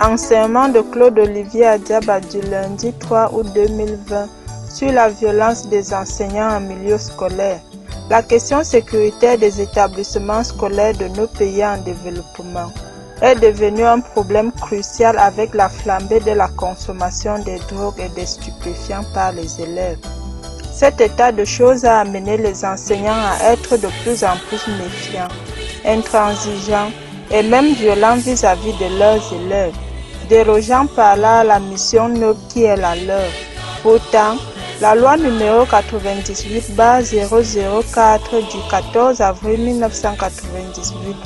Enseignement de Claude Olivier Adiaba du lundi 3 août 2020 sur la violence des enseignants en milieu scolaire. La question sécuritaire des établissements scolaires de nos pays en développement est devenue un problème crucial avec la flambée de la consommation des drogues et des stupéfiants par les élèves. Cet état de choses a amené les enseignants à être de plus en plus méfiants, intransigeants et même violents vis-à-vis de leurs élèves, dérogeant par là à la mission noble qui est la leur. Pourtant, la loi numéro 98/004 du 14 avril 1998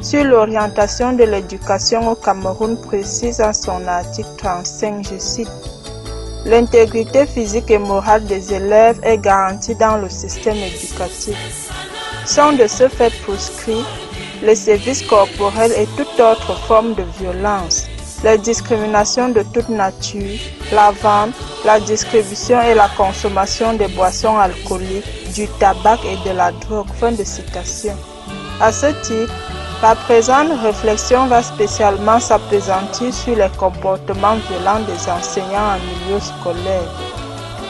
sur l'orientation de l'éducation au Cameroun précise en son article 35, je cite, « L'intégrité physique et morale des élèves est garantie dans le système éducatif. Sont de ce fait proscrits les sévices corporels et toute autre forme de violence, les discriminations de toute nature, la vente, la distribution et la consommation des boissons alcooliques, du tabac et de la drogue. » Fin de citation. À ce titre, la présente réflexion va spécialement s'appesantir sur les comportements violents des enseignants en milieu scolaire.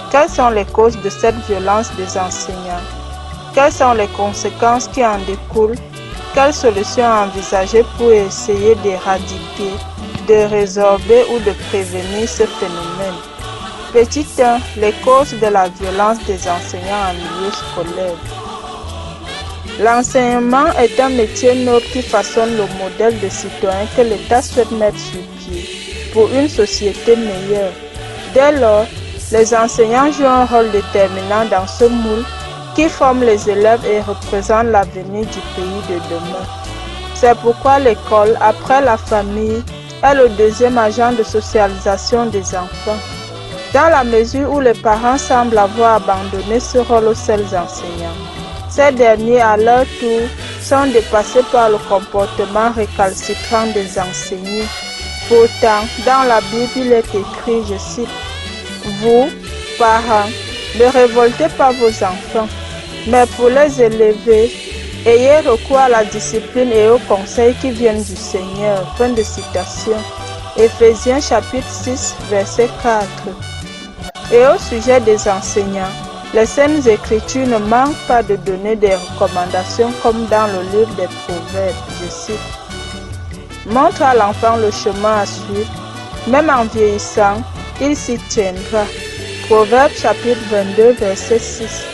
Quelles sont les causes de cette violence des enseignants? Quelles sont les conséquences qui en découlent? Quelles solutions envisager pour essayer d'éradiquer, de résorber ou de prévenir ce phénomène? Petit 1. Les causes de la violence des enseignants en milieu scolaire. L'enseignement est un métier noble qui façonne le modèle de citoyen que l'État souhaite mettre sur pied pour une société meilleure. Dès lors, les enseignants jouent un rôle déterminant dans ce moule qui forme les élèves et représente l'avenir du pays de demain. C'est pourquoi l'école, après la famille, est le deuxième agent de socialisation des enfants. Dans la mesure où les parents semblent avoir abandonné ce rôle aux seuls enseignants, ces derniers, à leur tour, sont dépassés par le comportement récalcitrant des enseignants. Pourtant, dans la Bible, il est écrit, je cite, « Vous, parents, ne révoltez pas vos enfants, mais pour les élever, ayez recours à la discipline et aux conseils qui viennent du Seigneur. » Fin de citation. Éphésiens chapitre 6, verset 4. Et au sujet des enseignants, les Saintes Écritures ne manquent pas de donner des recommandations comme dans le livre des Proverbes, je cite. Montre à l'enfant le chemin à suivre, même en vieillissant, il s'y tiendra. Proverbes chapitre 22, verset 6.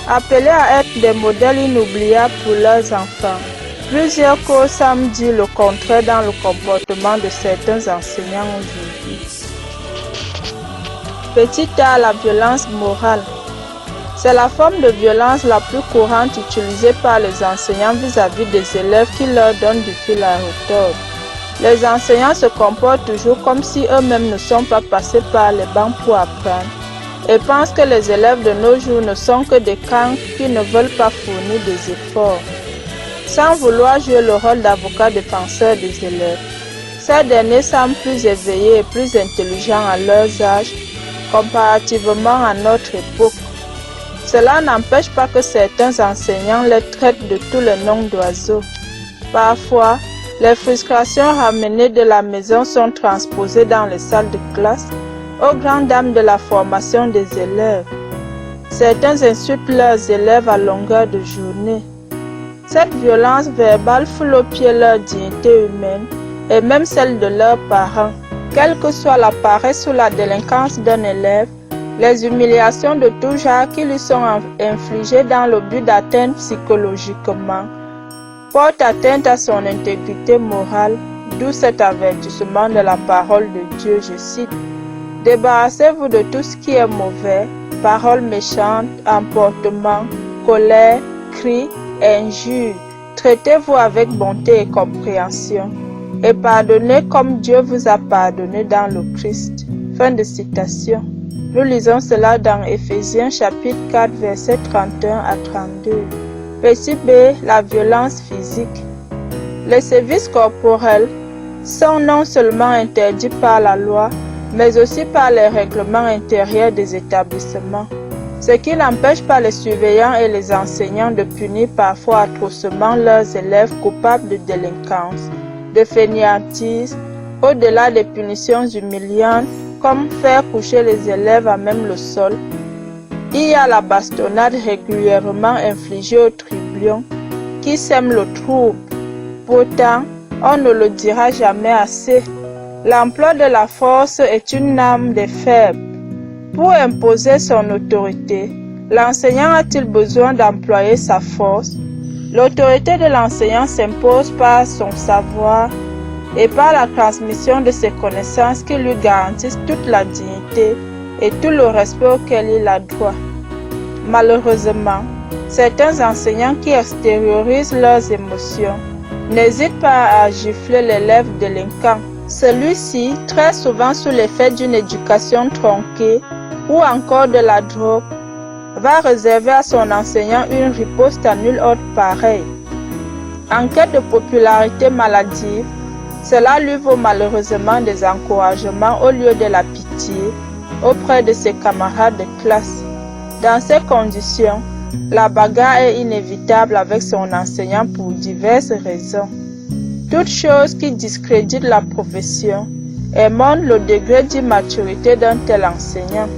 Appelés à être des modèles inoubliables pour leurs enfants, plusieurs causes semblent dire le contraire dans le comportement de certains enseignants aujourd'hui. Petit a, la violence morale. C'est la forme de violence la plus courante utilisée par les enseignants vis-à-vis des élèves qui leur donnent du fil à retordre. Les enseignants se comportent toujours comme si eux-mêmes ne sont pas passés par les bancs pour apprendre et pensent que les élèves de nos jours ne sont que des cancres qui ne veulent pas fournir des efforts. Sans vouloir jouer le rôle d'avocat défenseur des élèves, ces derniers semblent plus éveillés et plus intelligents à leur âge comparativement à notre époque. Cela n'empêche pas que certains enseignants les traitent de tous les noms d'oiseaux. Parfois, les frustrations ramenées de la maison sont transposées dans les salles de classe aux grandes dames de la formation des élèves. Certains insultent leurs élèves à longueur de journée. Cette violence verbale foule aux pieds leur dignité humaine et même celle de leurs parents. Quelle que soit la paresse ou la délinquance d'un élève, les humiliations de tout genre qui lui sont infligées dans le but d'atteindre psychologiquement portent atteinte à son intégrité morale, d'où cet avertissement de la parole de Dieu, je cite, « Débarrassez-vous de tout ce qui est mauvais, paroles méchantes, emportements, colère, cris, injures. Traitez-vous avec bonté et compréhension, et pardonnez comme Dieu vous a pardonné dans le Christ. » Fin de citation. Nous lisons cela dans Éphésiens chapitre 4, versets 31 à 32. Petit b, la violence physique. Les sévices corporels sont non seulement interdits par la loi, mais aussi par les règlements intérieurs des établissements, ce qui n'empêche pas les surveillants et les enseignants de punir parfois atrocement leurs élèves coupables de délinquance, de fainéantise Au-delà des punitions humiliantes, comme faire coucher les élèves à même le sol, il y a la bastonnade régulièrement infligée aux trublions qui sèment le trouble. Pourtant, on ne le dira jamais assez. L'emploi de la force est une arme des faibles. Pour imposer son autorité, l'enseignant a-t-il besoin d'employer sa force? L'autorité de l'enseignant s'impose par son savoir et par la transmission de ses connaissances qui lui garantissent toute la dignité et tout le respect auquel il a droit. Malheureusement, certains enseignants qui extériorisent leurs émotions n'hésitent pas à gifler l'élève délinquant. Celui-ci, très souvent sous l'effet d'une éducation tronquée ou encore de la drogue, va réserver à son enseignant une riposte à nul autre pareil. En quête de popularité maladive, cela lui vaut malheureusement des encouragements au lieu de la pitié auprès de ses camarades de classe. Dans ces conditions, la bagarre est inévitable avec son enseignant pour diverses raisons. Toute chose qui discrédite la profession et montre le degré d'immaturité d'un tel enseignant.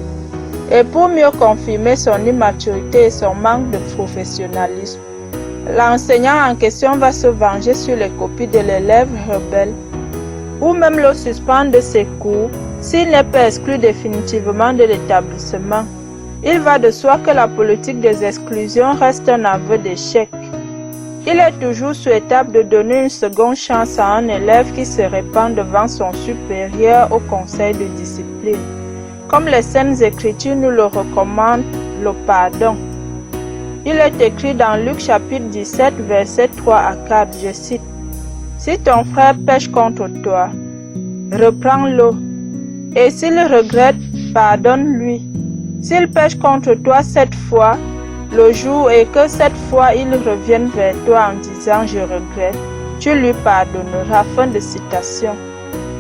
Et pour mieux confirmer son immaturité et son manque de professionnalisme, l'enseignant en question va se venger sur les copies de l'élève rebelle ou même le suspendre de ses cours s'il n'est pas exclu définitivement de l'établissement. Il va de soi que la politique des exclusions reste un aveu d'échec. Il est toujours souhaitable de donner une seconde chance à un élève qui se répand devant son supérieur au conseil de discipline. Comme les Saintes Écritures nous le recommandent, le pardon. Il est écrit dans Luc chapitre 17, versets 3 à 4, je cite: « Si ton frère pêche contre toi, reprends-le, et s'il regrette, pardonne-lui. S'il pêche contre toi 7 fois, le jour et que cette fois il revienne vers toi en disant je regrette, tu lui pardonneras. » Fin de citation.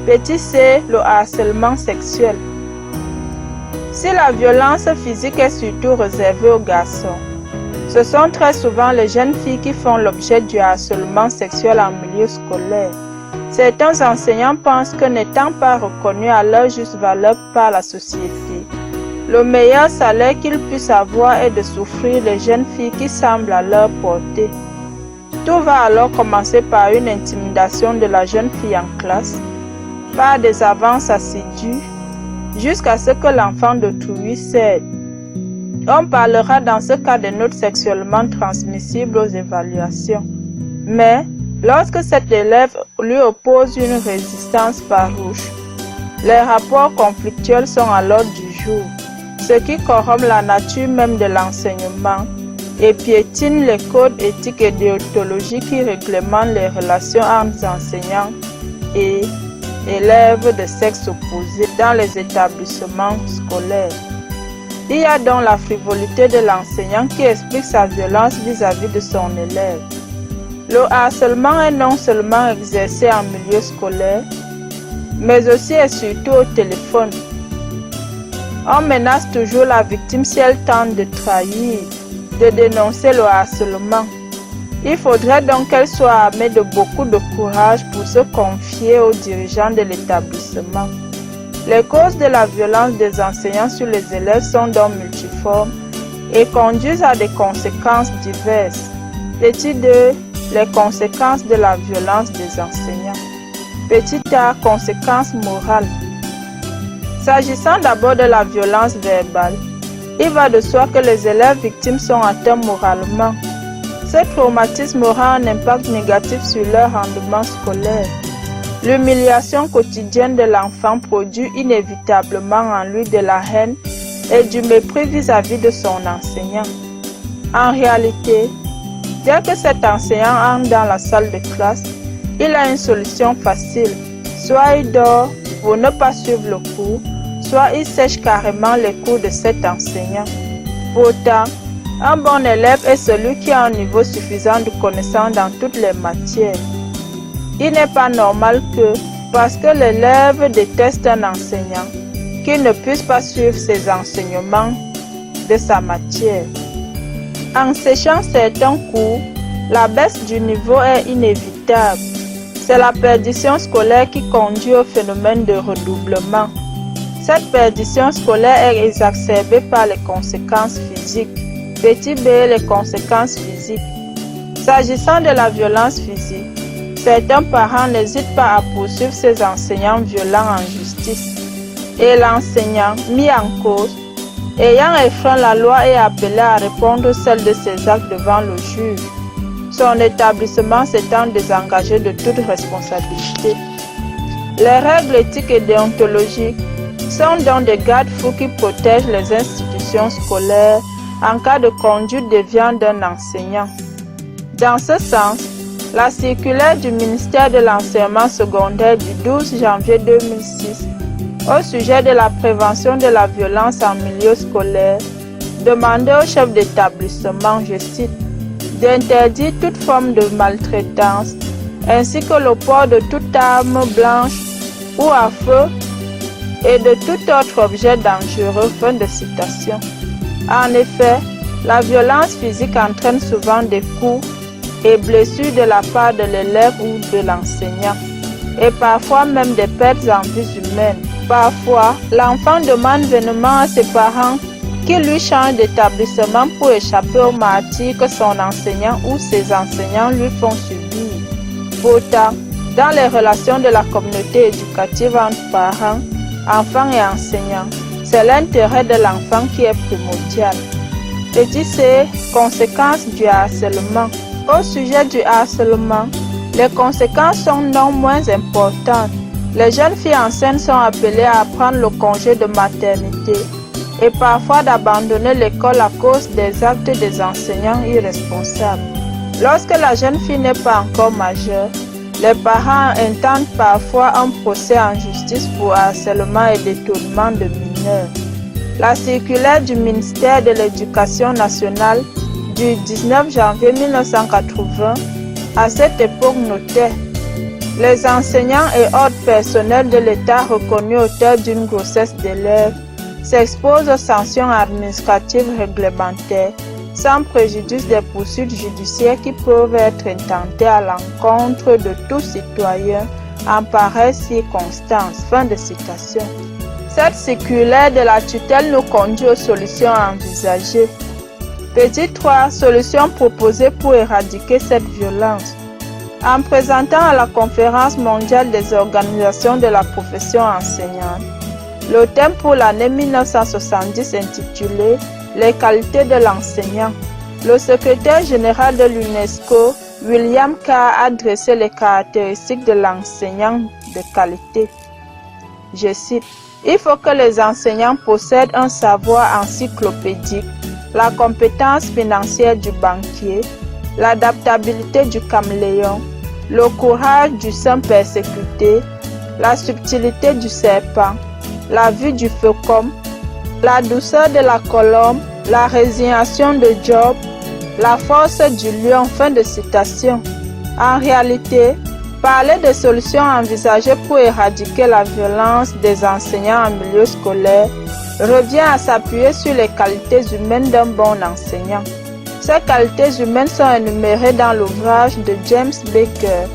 Petit c, le harcèlement sexuel. Si la violence physique est surtout réservée aux garçons, ce sont très souvent les jeunes filles qui font l'objet du harcèlement sexuel en milieu scolaire. Certains enseignants pensent que n'étant pas reconnus à leur juste valeur par la société, le meilleur salaire qu'ils puissent avoir est de souffrir les jeunes filles qui semblent à leur portée. Tout va alors commencer par une intimidation de la jeune fille en classe, par des avances assidues, jusqu'à ce que l'enfant d'autrui cède. On parlera dans ce cas de notes sexuellement transmissibles aux évaluations. Mais, lorsque cet élève lui oppose une résistance farouche, les rapports conflictuels sont à l'ordre du jour, ce qui corrompt la nature même de l'enseignement et piétine les codes éthiques et déontologiques qui réglementent les relations entre enseignants et élèves de sexe opposé dans les établissements scolaires. Il y a donc la frivolité de l'enseignant qui explique sa violence vis-à-vis de son élève. Le harcèlement est non seulement exercé en milieu scolaire, mais aussi et surtout au téléphone. On menace toujours la victime si elle tente de trahir, de dénoncer le harcèlement. Il faudrait donc qu'elle soit armée de beaucoup de courage pour se confier aux dirigeants de l'établissement. Les causes de la violence des enseignants sur les élèves sont donc multiformes et conduisent à des conséquences diverses. Petit 2. Les conséquences de la violence des enseignants. Petit a. Conséquences morales. S'agissant d'abord de la violence verbale, il va de soi que les élèves victimes sont atteints moralement. Ce traumatisme aura un impact négatif sur leur rendement scolaire. L'humiliation quotidienne de l'enfant produit inévitablement en lui de la haine et du mépris vis-à-vis de son enseignant. En réalité, dès que cet enseignant entre dans la salle de classe, il a une solution facile. Soit il dort pour ne pas suivre le cours, soit il sèche carrément les cours de cet enseignant. Pourtant, un bon élève est celui qui a un niveau suffisant de connaissance dans toutes les matières. Il n'est pas normal que, parce que l'élève déteste un enseignant, qu'il ne puisse pas suivre ses enseignements de sa matière. En séchant certains cours, la baisse du niveau est inévitable. C'est la perdition scolaire qui conduit au phénomène de redoublement. Cette perdition scolaire est exacerbée par les conséquences physiques. Petit b, les conséquences physiques. S'agissant de la violence physique, certains parents n'hésitent pas à poursuivre ces enseignants violents en justice. Et l'enseignant, mis en cause, ayant enfreint la loi, est appelé à répondre celle de ses actes devant le juge. Son établissement s'étant désengagé de toute responsabilité. Les règles éthiques et déontologiques sont donc des garde-fous qui protègent les institutions scolaires en cas de conduite déviante d'un enseignant. Dans ce sens, la circulaire du ministère de l'Enseignement secondaire du 12 janvier 2006 au sujet de la prévention de la violence en milieu scolaire demandait au chef d'établissement, je cite, d'interdire toute forme de maltraitance ainsi que le port de toute arme blanche ou à feu et de tout autre objet dangereux. Fin de citation. En effet, la violence physique entraîne souvent des coups et blessures de la part de l'élève ou de l'enseignant, et parfois même des pertes en vies humaines. Parfois, l'enfant demande vainement à ses parents qu'il lui change d'établissement pour échapper au martyre que son enseignant ou ses enseignants lui font subir. Pourtant, dans les relations de la communauté éducative entre parents, enfants et enseignants, c'est l'intérêt de l'enfant qui est primordial. Petit c, conséquences du harcèlement. Au sujet du harcèlement, les conséquences sont non moins importantes. Les jeunes filles enceintes sont appelées à prendre le congé de maternité et parfois d'abandonner l'école à cause des actes des enseignants irresponsables. Lorsque la jeune fille n'est pas encore majeure, les parents intentent parfois un procès en justice pour harcèlement et détournement de mineurs. La circulaire du ministère de l'Éducation nationale du 19 janvier 1980 à cette époque notait: les enseignants et autres personnels de l'État reconnus auteurs d'une grossesse d'élève s'exposent aux sanctions administratives réglementaires sans préjudice des poursuites judiciaires qui peuvent être intentées à l'encontre de tout citoyen en pareille circonstance. Fin de citation. Cette circulaire de la tutelle nous conduit aux solutions envisagées. Petit 3. Solutions proposées pour éradiquer cette violence. En présentant à la Conférence mondiale des organisations de la profession enseignante le thème pour l'année 1970 intitulé « Les qualités de l'enseignant », le secrétaire général de l'UNESCO, William Carr, a dressé les caractéristiques de l'enseignant de qualité. Je cite: « Il faut que les enseignants possèdent un savoir encyclopédique, la compétence financière du banquier, l'adaptabilité du caméléon, le courage du saint persécuté, la subtilité du serpent, la vue du faucon, la douceur de la colombe, la résignation de Job, la force du lion. » Fin de citation. En réalité, parler de solutions envisagées pour éradiquer la violence des enseignants en milieu scolaire revient à s'appuyer sur les qualités humaines d'un bon enseignant. Ces qualités humaines sont énumérées dans l'ouvrage de James Baker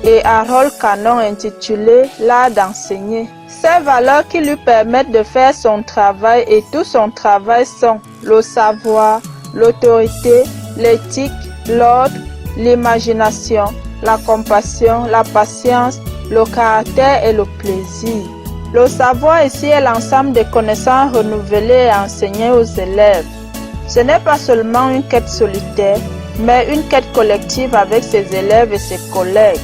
et Harold Cannon intitulé « L'art d'enseigner ». Ces valeurs qui lui permettent de faire son travail et tout son travail sont le savoir, l'autorité, l'éthique, l'ordre, l'imagination, la compassion, la patience, le caractère et le plaisir. Le savoir ici est l'ensemble des connaissances renouvelées et enseignées aux élèves. Ce n'est pas seulement une quête solitaire, mais une quête collective avec ses élèves et ses collègues.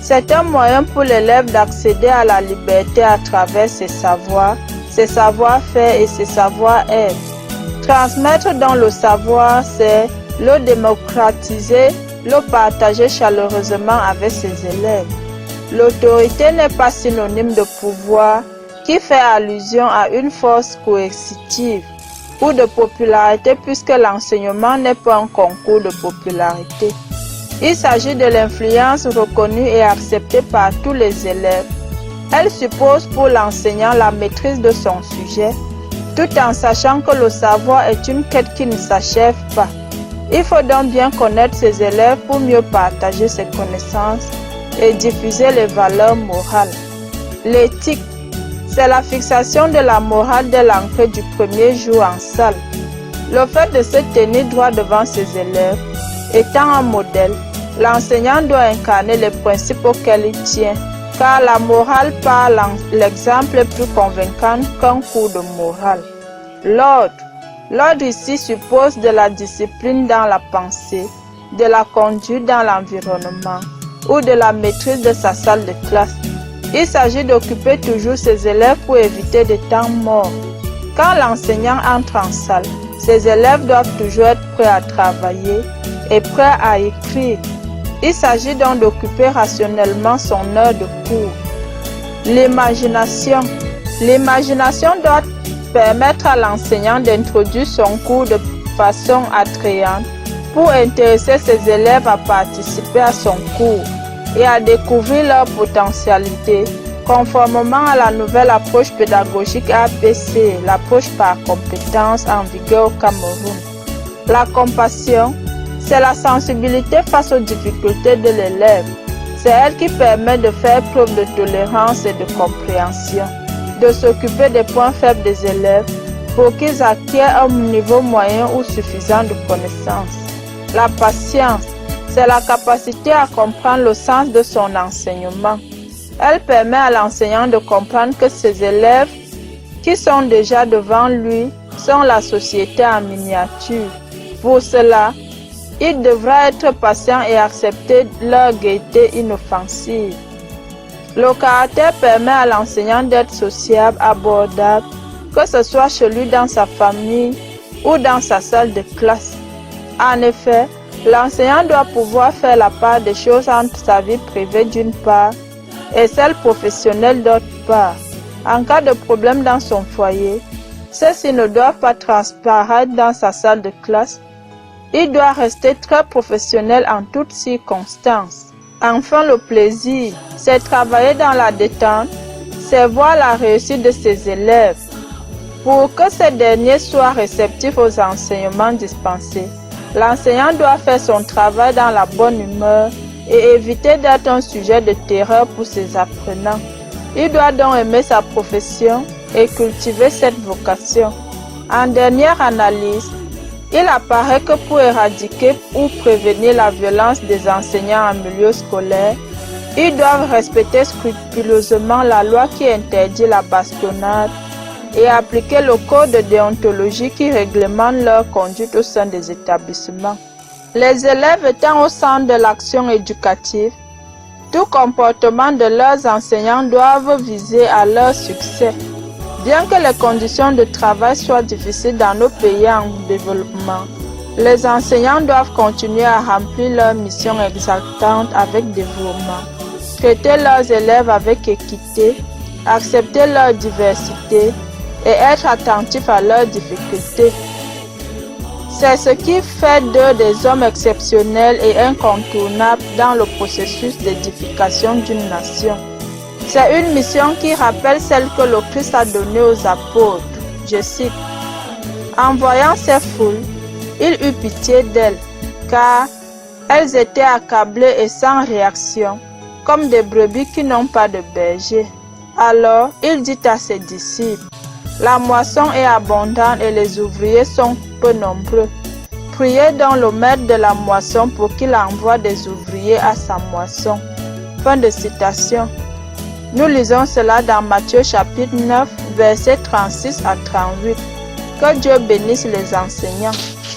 C'est un moyen pour l'élève d'accéder à la liberté à travers ses savoirs, ses savoir-faire et ses savoir-être. Transmettre dans le savoir, c'est le démocratiser, le partager chaleureusement avec ses élèves. L'autorité n'est pas synonyme de pouvoir qui fait allusion à une force coercitive ou de popularité puisque l'enseignement n'est pas un concours de popularité. Il s'agit de l'influence reconnue et acceptée par tous les élèves. Elle suppose pour l'enseignant la maîtrise de son sujet, tout en sachant que le savoir est une quête qui ne s'achève pas. Il faut donc bien connaître ses élèves pour mieux partager ses connaissances et diffuser les valeurs morales. L'éthique, c'est la fixation de la morale dès l'entrée du premier jour en salle. Le fait de se tenir droit devant ses élèves, étant un modèle, l'enseignant doit incarner les principes auxquels il tient, car la morale par l'exemple est plus convaincant qu'un cours de morale. L'ordre. L'ordre ici suppose de la discipline dans la pensée, de la conduite dans l'environnement ou de la maîtrise de sa salle de classe. Il s'agit d'occuper toujours ses élèves pour éviter des temps morts. Quand l'enseignant entre en salle, ses élèves doivent toujours être prêts à travailler et prêts à écrire. Il s'agit donc d'occuper rationnellement son heure de cours. L'imagination. L'imagination doit permettre à l'enseignant d'introduire son cours de façon attrayante pour intéresser ses élèves à participer à son cours et à découvrir leur potentialité conformément à la nouvelle approche pédagogique APC, l'approche par compétence en vigueur au Cameroun. La compassion, c'est la sensibilité face aux difficultés de l'élève. C'est elle qui permet de faire preuve de tolérance et de compréhension, de s'occuper des points faibles des élèves pour qu'ils acquièrent un niveau moyen ou suffisant de connaissances. La patience, c'est la capacité à comprendre le sens de son enseignement. Elle permet à l'enseignant de comprendre que ses élèves qui sont déjà devant lui sont la société en miniature. Pour cela, il devra être patient et accepter leur gaieté inoffensive. Le caractère permet à l'enseignant d'être sociable, abordable, que ce soit chez lui dans sa famille ou dans sa salle de classe. En effet, l'enseignant doit pouvoir faire la part des choses entre sa vie privée d'une part et celle professionnelle d'autre part. En cas de problème dans son foyer, ceux-ci ne doivent pas transparaître dans sa salle de classe. Il doit rester très professionnel en toutes circonstances. Enfin, le plaisir, c'est travailler dans la détente, c'est voir la réussite de ses élèves. Pour que ces derniers soient réceptifs aux enseignements dispensés, l'enseignant doit faire son travail dans la bonne humeur et éviter d'être un sujet de terreur pour ses apprenants. Il doit donc aimer sa profession et cultiver cette vocation. En dernière analyse, il apparaît que pour éradiquer ou prévenir la violence des enseignants en milieu scolaire, ils doivent respecter scrupuleusement la loi qui interdit la bastonnade et appliquer le code de déontologie qui réglemente leur conduite au sein des établissements. Les élèves étant au centre de l'action éducative, tout comportement de leurs enseignants doivent viser à leur succès. Bien que les conditions de travail soient difficiles dans nos pays en développement, les enseignants doivent continuer à remplir leur mission exaltante avec dévouement, traiter leurs élèves avec équité, accepter leur diversité et être attentifs à leurs difficultés. C'est ce qui fait d'eux des hommes exceptionnels et incontournables dans le processus d'édification d'une nation. C'est une mission qui rappelle celle que le Christ a donnée aux apôtres. Je cite, « En voyant ces foules, il eut pitié d'elles, car elles étaient accablées et sans réaction, comme des brebis qui n'ont pas de berger. Alors il dit à ses disciples, « La moisson est abondante et les ouvriers sont peu nombreux. Priez donc le maître de la moisson pour qu'il envoie des ouvriers à sa moisson. » Fin de citation. Nous lisons cela dans Matthieu chapitre 9, versets 36 à 38. Que Dieu bénisse les enseignants.